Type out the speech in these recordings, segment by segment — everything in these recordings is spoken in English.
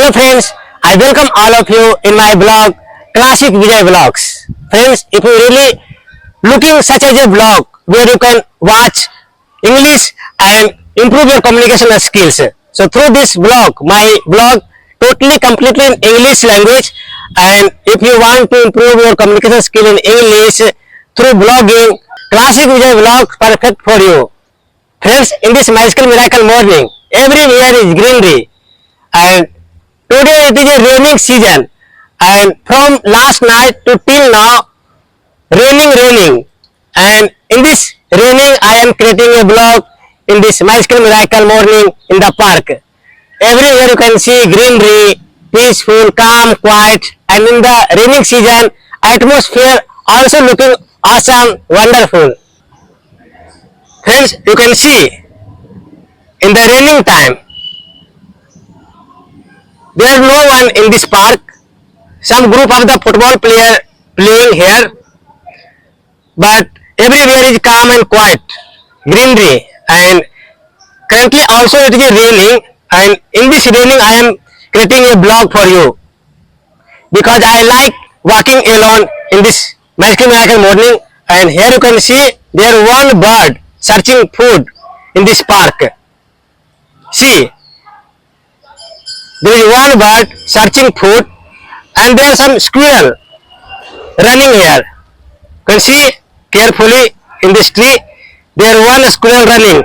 Hello friends, I welcome all of you in my blog Classic Vijay Vlogs. Friends, if you really looking such as a blog where you can watch English and improve your communication skills. So through this blog, my blog totally completely in English language, and if you want to improve your communication skill in English through blogging, Classic Vijay Vlog perfect for you. Friends, in this magical miracle morning, everywhere is greenery, and today it is a raining season, and from last night to till now raining, and in this raining I am creating a blog in this magical miracle morning in the park. Everywhere you can see greenery, peaceful, calm, quiet, and in the raining season atmosphere also looking awesome, wonderful. Friends, you can see in the raining time there is no one in this park. Some group of the football player playing here, but everywhere is calm and quiet, greenery, and currently also it is raining, and in this raining I am creating a blog for you because I like walking alone in this magical miracle morning. And here you can see there one bird searching food in this park. See, there is one bird searching food, and there are some squirrel running here. You can see carefully in this tree, there one squirrel running.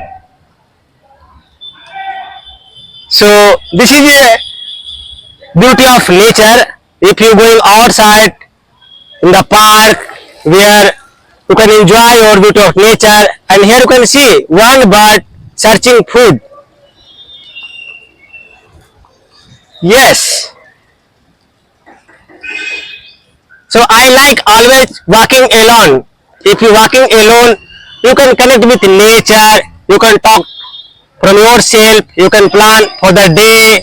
So this is a beauty of nature. If you going outside in the park where you can enjoy your beauty of nature, and here you can see one bird searching food. Yes. So I like always walking alone. If you walking alone, you can connect with nature, you can talk from yourself, you can plan for the day,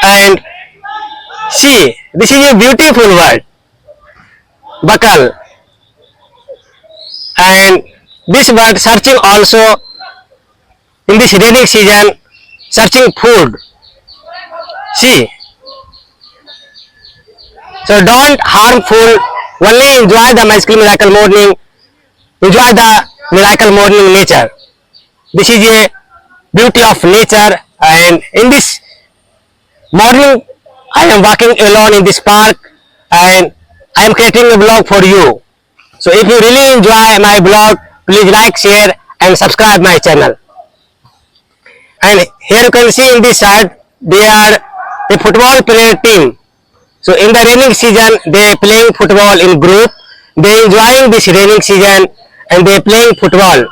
and see, this is a beautiful word, buckle, and this bird searching also in this raining season, searching food. See, so don't harmful, only enjoy the magical miracle morning, enjoy the miracle morning nature. This is a beauty of nature, and in this morning I am walking alone in this park, and I am creating a blog for you. So if you really enjoy my blog, please like, share and subscribe my channel. And here you can see in this side they are a football player team. So in the raining season they playing football in group, they enjoying this raining season, and they playing football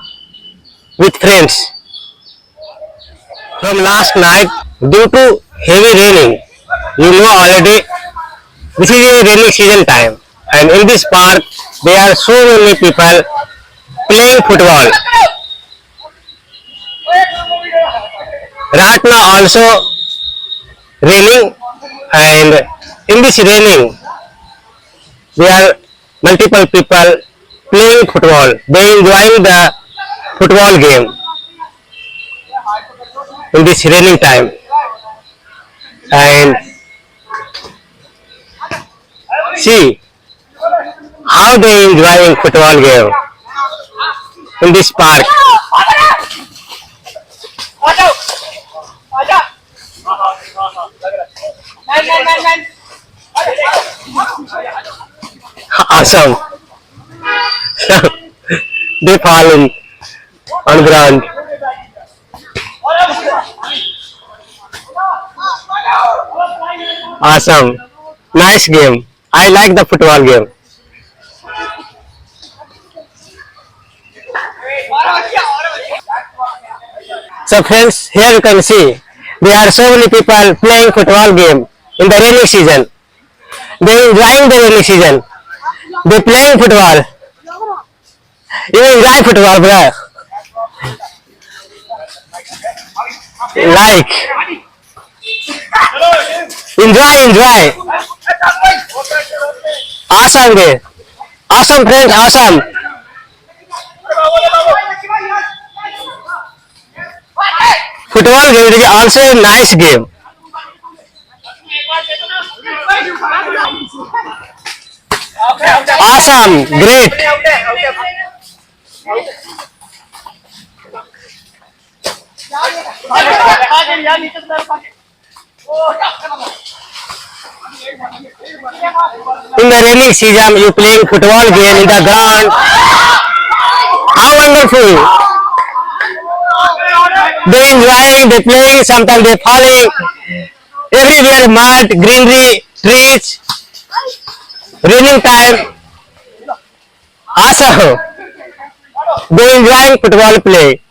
with friends. From last night, due to heavy raining, you know already this is a raining season time, and in this park there are so many people playing football. Right now also raining, and in this raining there are multiple people playing football. They enjoying the football game in this raining time, and see how they enjoying football game in this park. Awesome. They falling on ground. Awesome. Nice game. I like the football game. So friends, here you can see there are so many people playing football game in the rainy season. They enjoying the rainy season. They playing football. You enjoy football, bro. Like. Enjoy. Awesome game. Awesome friends, awesome. Football game is also a nice game. Awesome, great. In the raining season, you playing football game in the ground. How wonderful! They enjoying, they playing. Sometimes they falling. Everywhere mud, greenery, trees. Raining time. Awesome. They enjoying football play.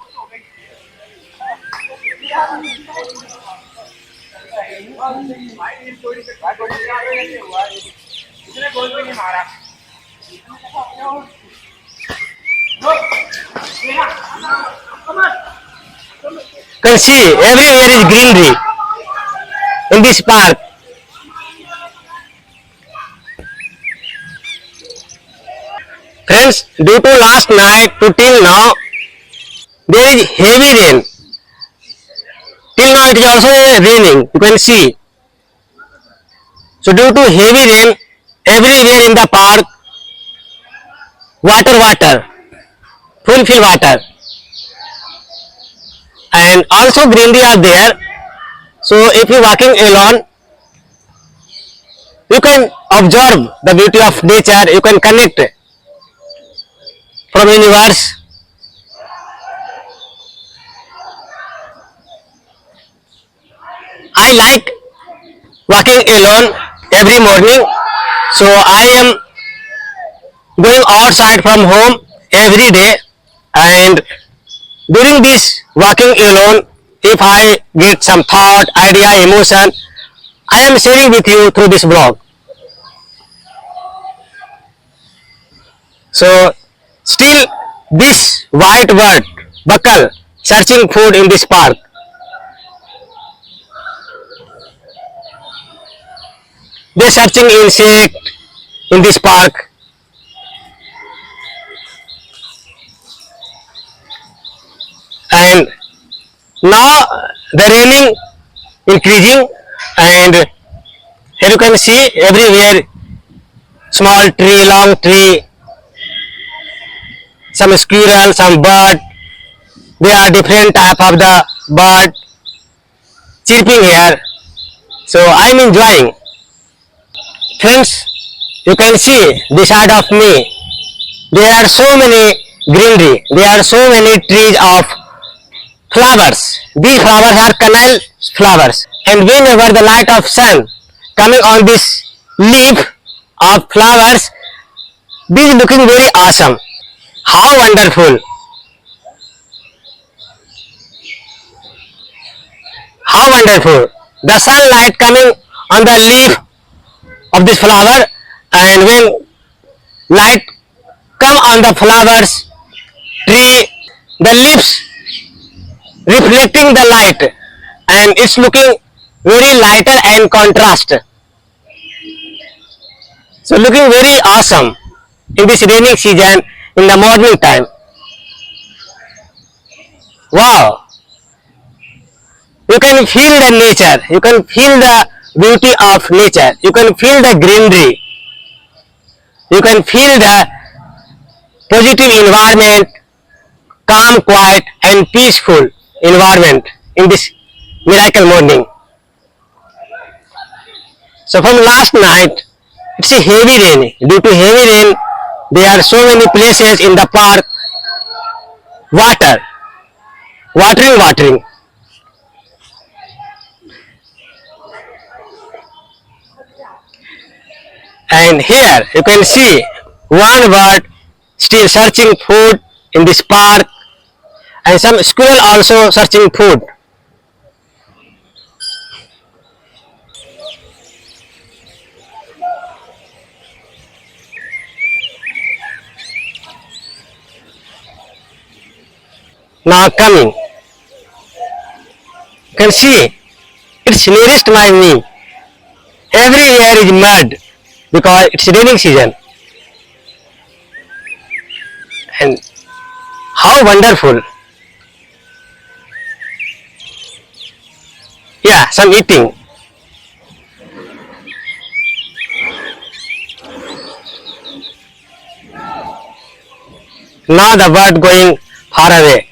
Can see everywhere is greenery in this park. Friends, due to last night to till now, there is heavy rain. Till now it is also raining. You can see. So due to heavy rain, everywhere in the park, water, full water, and also greenery are there. So if you walking alone, you can observe the beauty of nature. You can connect from universe. I like walking alone every morning. So I am going outside from home every day, and during this walking alone, if I get some thought, idea, emotion, I am sharing with you through this blog. So still this white bird, buckle, searching food in this park. They searching insect in this park. And now the raining increasing, and here you can see everywhere small tree, long tree, some squirrel, some bird. They are different type of the bird chirping here. So I am enjoying. Friends, you can see this side of me. There are so many greenery. There are so many trees of flowers. These flowers are canal flowers, and whenever the light of sun coming on this leaf of flowers, this is looking very awesome. How wonderful! How wonderful! The sunlight coming on the leaf of this flower, and when light come on the flowers tree, the leaves reflecting the light, and it's looking very lighter and contrast. So looking very awesome in this raining season in the morning time. Wow! You can feel the nature. You can feel the beauty of nature. You can feel the greenery. You can feel the positive environment, calm, quiet, and peaceful environment in this miracle morning. So from last night, it's a heavy rain. Due to heavy rain, there are so many places in the park, watering. And here you can see one bird still searching food in this park, and some squirrel also searching food. Now coming, you can see it's nearest my knee. Everywhere is mud because it's raining season. And how wonderful! Yeah, some eating. Now the bird going far away.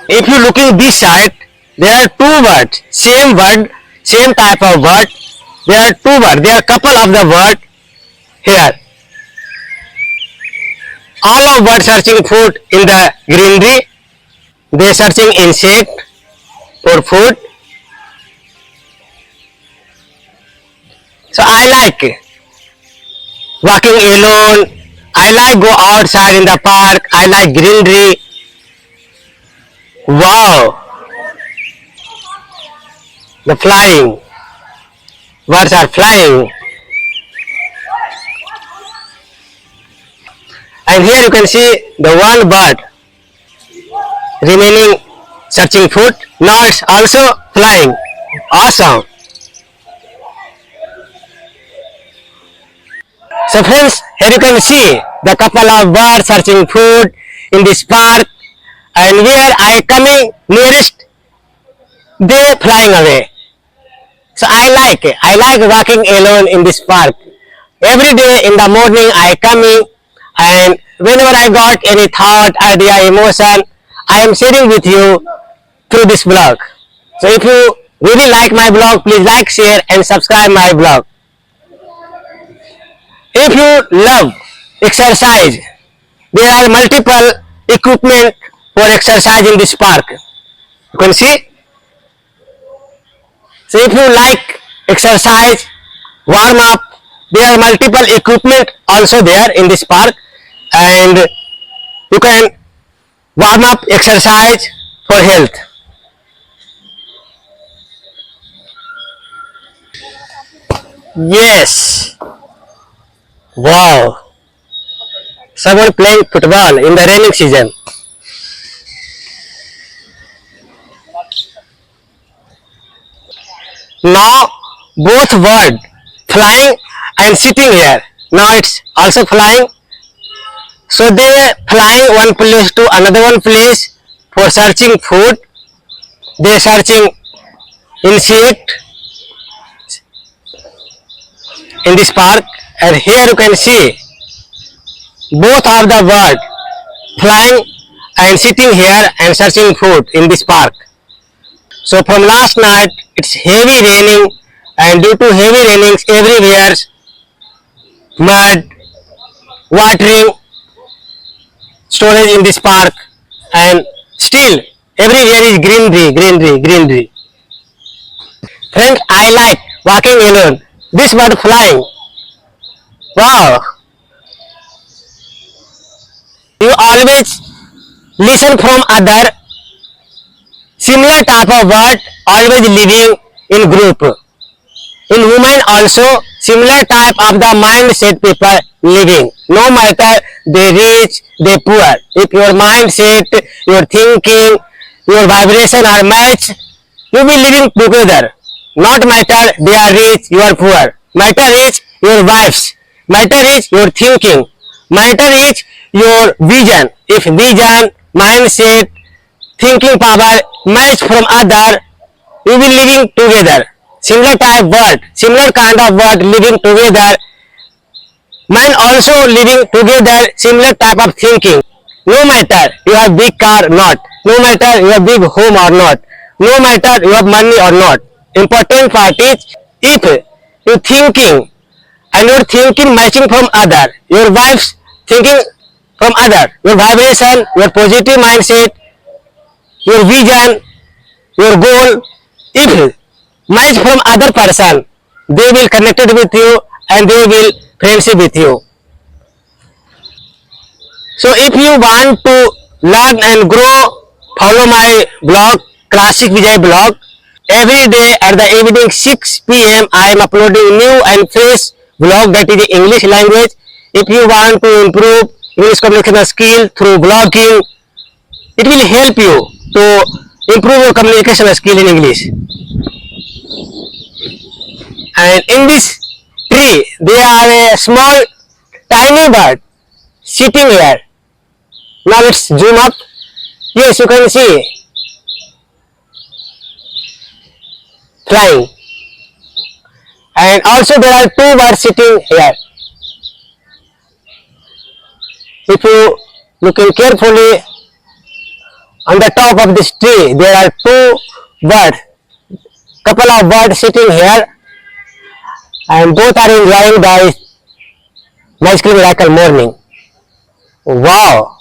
If you looking this side, there are two birds, same bird, same type of bird. There are two birds, there are couple of the bird here. All of birds searching food in the greenery. They searching insect for food. So I like walking alone. I like go outside in the park. I like greenery. Wow! The flying. Birds are flying. And here you can see the one bird remaining searching food. Now it's also flying. Awesome. So friends, here you can see the couple of birds searching food in this park, and where I coming nearest, they flying away. So I like walking alone in this park. Every day in the morning I coming, and whenever I got any thought, idea, emotion, I am sharing with you through this blog. So if you really like my blog, please like, share and subscribe my blog. If you love exercise, there are multiple equipment for exercise in this park. You can see. So if you like exercise, warm up, there are multiple equipment also there in this park, and you can warm up, exercise for health. Yes. Wow. Someone playing football in the raining season. Now both bird flying and sitting here. Now it's also flying. So they flying one place to another one place for searching food. They searching insect in this park, and here you can see both of the bird flying and sitting here and searching food in this park. So from last night it's heavy raining, and due to heavy rainings everywhere mud, watering, storage in this park, and still everywhere is greenery. Friends, I like walking alone. This bird flying. Wow! You always listen from other similar type of bird, always living in group. In women also similar type of the mindset people living. No matter they rich, they poor. If your mindset, your thinking, your vibration are match, you will be living together. Not matter they are rich, you are poor. Matter is your vibes. Matter is your thinking. Matter is your vision. If vision, mindset, thinking power match from other, you will be living together. Similar type word, similar kind of word living together. Man also living together, similar type of thinking. No matter you have big car or not, no matter you have big home or not, no matter you have money or not. Important part is if you thinking and your thinking matching from other, your wife's thinking from other, your vibration, your positive mindset, your vision, your goal, if match from other person, they will connected with you and they will friendship with you. So if you want to learn and grow, follow my blog, Classic Vijay blog. Every day at the evening 6 p.m. I am uploading new and fresh blog that is English language. If you want to improve English communication skill through blogging, it will help you to improve your communication skill in English. And in this tree, there are a small tiny bird sitting here. Now let's zoom up. Yes, you can see flying. And also there are two birds sitting here. if you looking carefully on the top of this tree, there are two birds, couple of birds sitting here, and both are enjoying the Magical Miracle morning. Wow!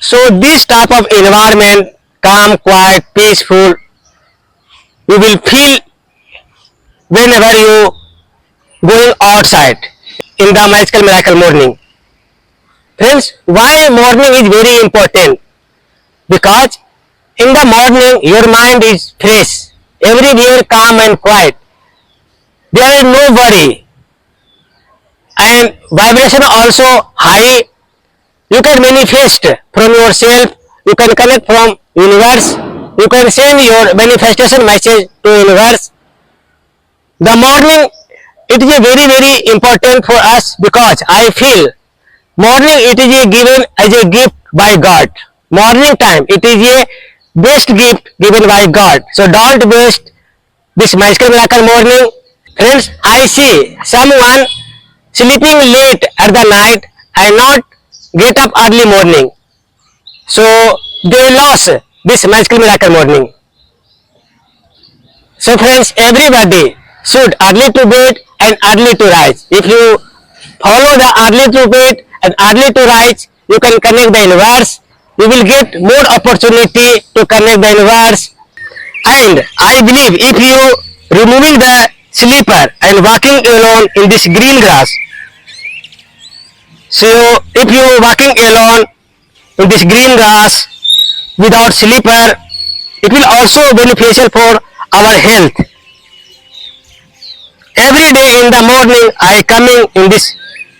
So this type of environment, calm, quiet, peaceful, you will feel whenever you going outside in the Magical Miracle morning. Friends, why morning is very important? Because in the morning your mind is fresh, everywhere calm and quiet. There is no worry, and vibration also high. You can manifest from yourself, you can connect from universe, you can send your manifestation message to universe. The morning, it is a very important for us, because I feel morning it is a given as a gift by God. Morning time it is a best gift given by God. So don't waste this Magical Miracle morning. Friends, I see someone sleeping late at the night and not get up early morning. So they lost this Magical Miracle morning. So friends, everybody should early to bed and early to rise. If you follow the early to bed and early to rise, you can connect the universe. You will get more opportunity to connect the universe. And I believe if you removing the sleeper and walking alone in this green grass, so if you walking alone in this green grass without sleeper, it will also beneficial for our health. Every day in the morning I coming in this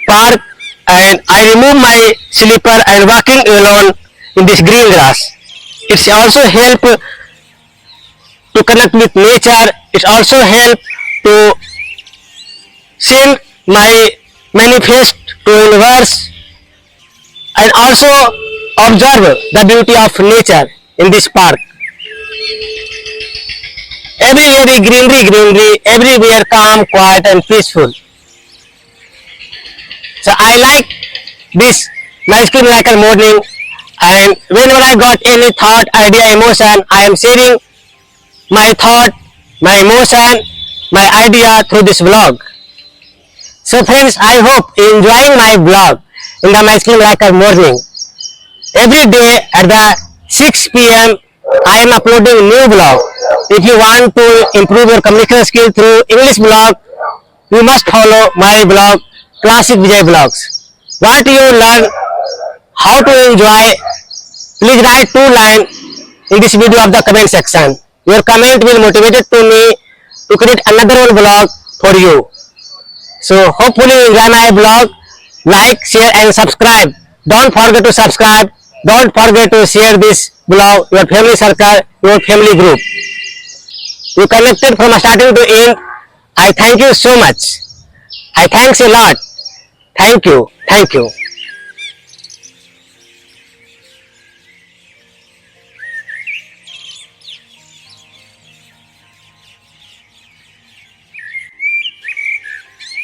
park and I remove my slipper and walking alone in this green grass. It's also help to connect with nature. It also help to send my manifest to universe, and also observe the beauty of nature in this park. Everywhere is greenery, everywhere calm, quiet and peaceful. So I like this Magical Miracle morning, and whenever I got any thought, idea, emotion, I am sharing my thought, my emotion, my idea through this vlog. So friends, I hope you enjoying my vlog in the Magical Miracle morning. Every day at the 6 p.m. I am uploading new vlog. If you want to improve your communication skill through English vlog, you must follow my blog, Classic Vijay Vlogs. What you learn, how to enjoy, please write 2 lines in this video of the comment section. Your comment will motivate to me to create another one vlog for you. So hopefully you enjoy my vlog. Like, share and subscribe. Don't forget to subscribe. Don't forget to share this vlog, your family circle, your family group. You connected from starting to end. I thank you so much. I thanks a lot. Thank you. Thank you.